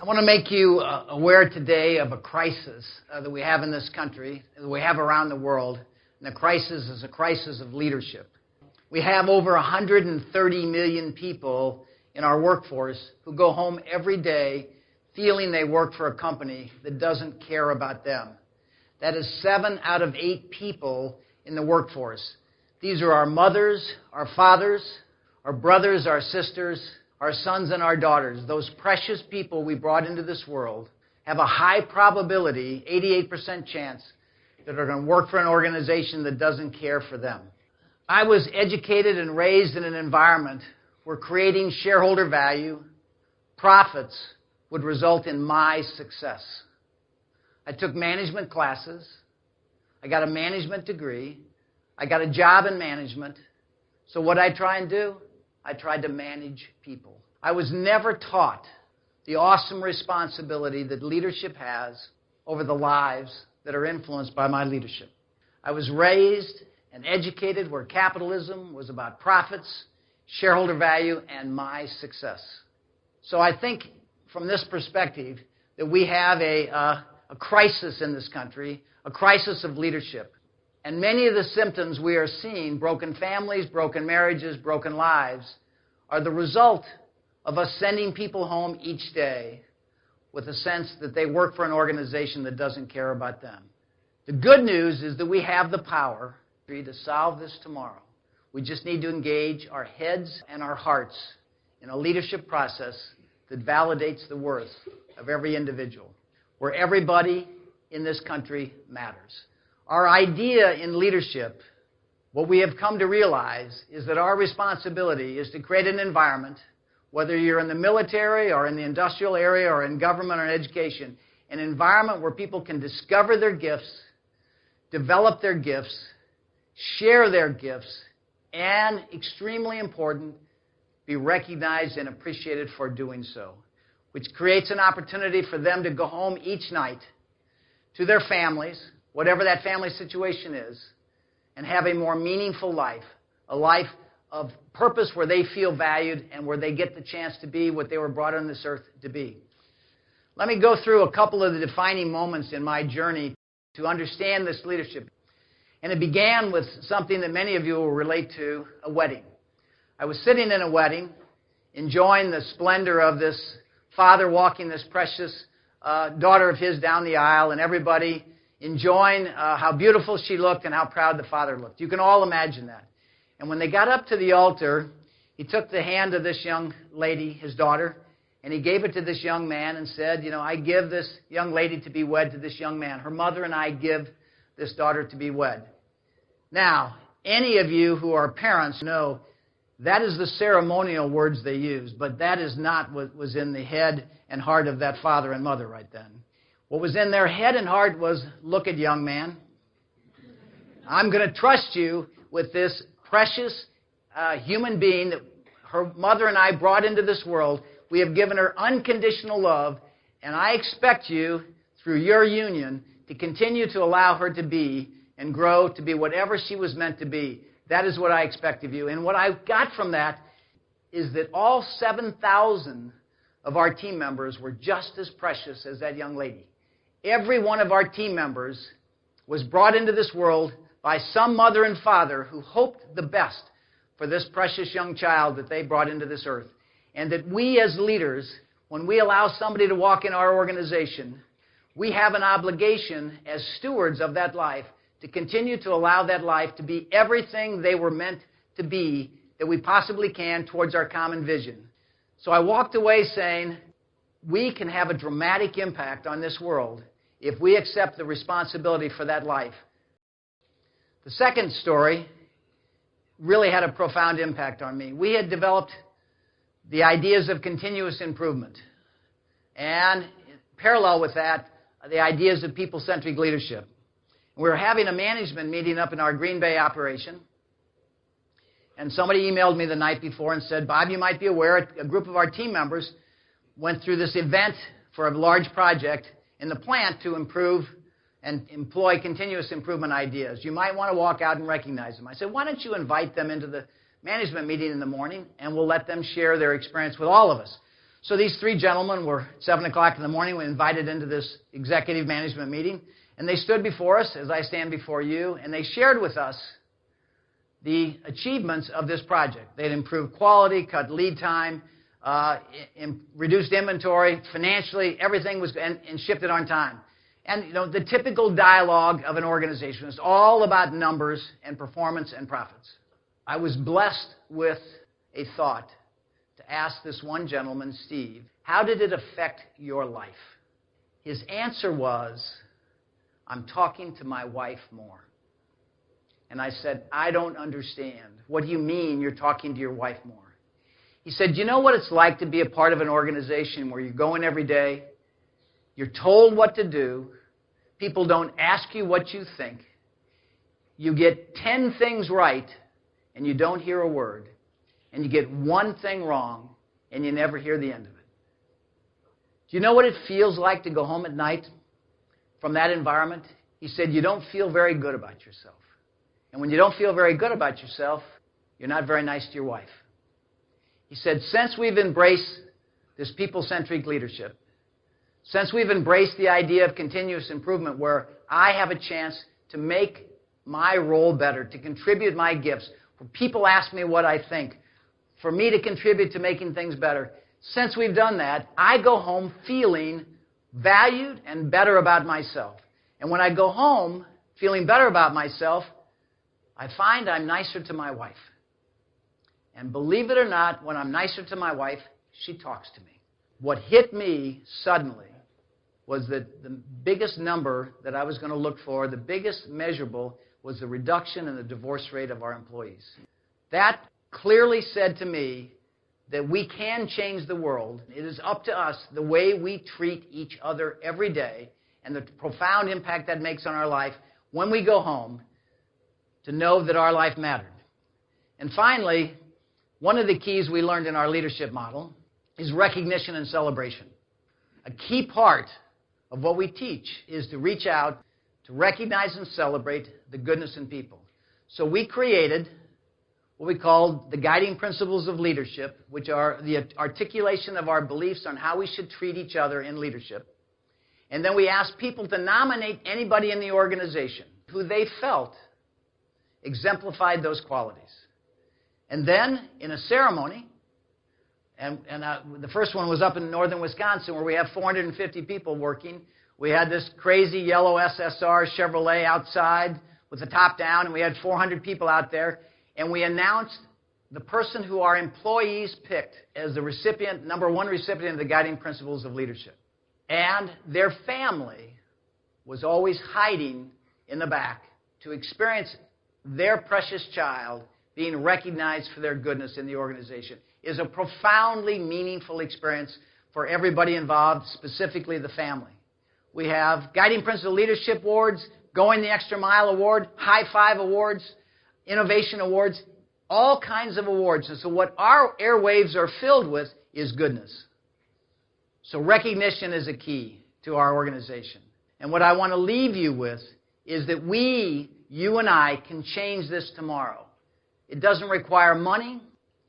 I want to make you aware today of a crisis that we have in this country, that we have around the world, and the crisis is a crisis of leadership. We have over 130 million people in our workforce who go home every day feeling they work for a company that doesn't care about them. That is 7 out of 8 people in the workforce. These are our mothers, our fathers, our brothers, our sisters, our sons and our daughters. Those precious people we brought into this world have a high probability, 88% chance, that are going to work for an organization that doesn't care for them. I was educated and raised in an environment where creating shareholder value, profits, would result in my success. I took management classes. I got a management degree. I got a job in management. So what I try and do? I tried to manage people. I was never taught the awesome responsibility that leadership has over the lives that are influenced by my leadership. I was raised and educated where capitalism was about profits, shareholder value, and my success. So I think from this perspective that we have a crisis in this country, a crisis of leadership. And many of the symptoms we are seeing, broken families, broken marriages, broken lives, are the result of us sending people home each day with a sense that they work for an organization that doesn't care about them. The good news is that we have the power to solve this tomorrow. We just need to engage our heads and our hearts in a leadership process that validates the worth of every individual, where everybody in this country matters. Our idea in leadership, what we have come to realize, is that our responsibility is to create an environment, whether you're in the military or in the industrial area or in government or in education, an environment where people can discover their gifts, develop their gifts, share their gifts, and, extremely important, be recognized and appreciated for doing so, which creates an opportunity for them to go home each night to their families, whatever that family situation is, and have a more meaningful life, a life of purpose where they feel valued and where they get the chance to be what they were brought on this earth to be. Let me go through a couple of the defining moments in my journey to understand this leadership. And it began with something that many of you will relate to, a wedding. I was sitting in a wedding, enjoying the splendor of this father walking this precious daughter of his down the aisle, and everybody enjoying how beautiful she looked and how proud the father looked. You can all imagine that. And when they got up to the altar, he took the hand of this young lady, his daughter, and he gave it to this young man and said, I give this young lady to be wed to this young man. Her mother and I give this daughter to be wed. Now, any of you who are parents know that is the ceremonial words they use, but that is not what was in the head and heart of that father and mother right then. What was in their head and heart was, look at young man, I'm going to trust you with this precious human being that her mother and I brought into this world. We have given her unconditional love, and I expect you, through your union, to continue to allow her to be and grow to be whatever she was meant to be. That is what I expect of you. And what I got from that is that all 7,000 of our team members were just as precious as that young lady. Every one of our team members was brought into this world by some mother and father who hoped the best for this precious young child that they brought into this earth. And that we as leaders, when we allow somebody to walk in our organization, we have an obligation as stewards of that life to continue to allow that life to be everything they were meant to be that we possibly can towards our common vision. So I walked away saying, we can have a dramatic impact on this world if we accept the responsibility for that life. The second story really had a profound impact on me. We had developed the ideas of continuous improvement. And parallel with that, the ideas of people-centric leadership. We were having a management meeting up in our Green Bay operation. And somebody emailed me the night before and said, Bob, you might be aware, a group of our team members went through this event for a large project in the plant to improve and employ continuous improvement ideas. You might want to walk out and recognize them. I said, why don't you invite them into the management meeting in the morning, and we'll let them share their experience with all of us. So these three gentlemen were, 7 o'clock in the morning, we invited into this executive management meeting, and they stood before us, as I stand before you, and they shared with us the achievements of this project. They'd improved quality, cut lead time, reduced inventory, financially, everything was, and shipped it on time. And, you know, the typical dialogue of an organization is all about numbers and performance and profits. I was blessed with a thought to ask this one gentleman, Steve, how did it affect your life? His answer was, I'm talking to my wife more. And I said, I don't understand. What do you mean you're talking to your wife more? He said, you know what it's like to be a part of an organization where you go in every day, you're told what to do, people don't ask you what you think, you get 10 things right, and you don't hear a word, and you get one thing wrong, and you never hear the end of it. Do you know what it feels like to go home at night from that environment? He said, you don't feel very good about yourself. And when you don't feel very good about yourself, you're not very nice to your wife. He said, since we've embraced this people-centric leadership, since we've embraced the idea of continuous improvement where I have a chance to make my role better, to contribute my gifts, when people ask me what I think, for me to contribute to making things better, since we've done that, I go home feeling valued and better about myself. And when I go home feeling better about myself, I find I'm nicer to my wife. And believe it or not, when I'm nicer to my wife, she talks to me. What hit me suddenly was that the biggest number that I was going to look for, the biggest measurable, was the reduction in the divorce rate of our employees. That clearly said to me that we can change the world. It is up to us, the way we treat each other every day, and the profound impact that makes on our life when we go home, to know that our life mattered. And finally, one of the keys we learned in our leadership model is recognition and celebration. A key part of what we teach is to reach out, to recognize and celebrate the goodness in people. So we created what we called the guiding principles of leadership, which are the articulation of our beliefs on how we should treat each other in leadership. And then we asked people to nominate anybody in the organization who they felt exemplified those qualities. And then, in a ceremony, the first one was up in northern Wisconsin where we have 450 people working. We had this crazy yellow SSR Chevrolet outside with the top down, and we had 400 people out there. And we announced the person who our employees picked as the recipient, number one recipient of the guiding principles of leadership. And their family was always hiding in the back to experience their precious child being recognized for their goodness in the organization. Is a profoundly meaningful experience for everybody involved, specifically the family. We have Guiding Principle Leadership Awards, Going the Extra Mile Award, High Five Awards, Innovation Awards, all kinds of awards. And so what our airwaves are filled with is goodness. So recognition is a key to our organization. And what I want to leave you with is that you and I, can change this tomorrow. It doesn't require money.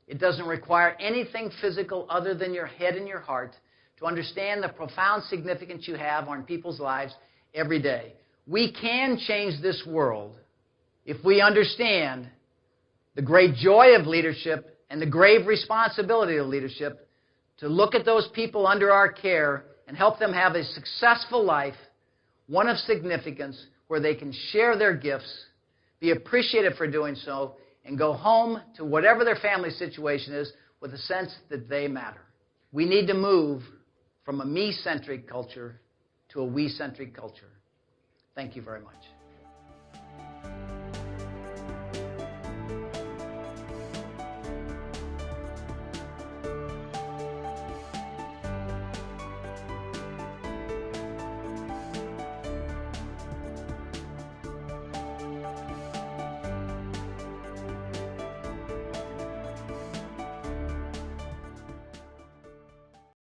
It doesn't require anything physical other than your head and your heart to understand the profound significance you have on people's lives every day. We can change this world if we understand the great joy of leadership and the grave responsibility of leadership to look at those people under our care and help them have a successful life, one of significance, where they can share their gifts, be appreciated for doing so, and go home to whatever their family situation is with a sense that they matter. We need to move from a me-centric culture to a we-centric culture. Thank you very much.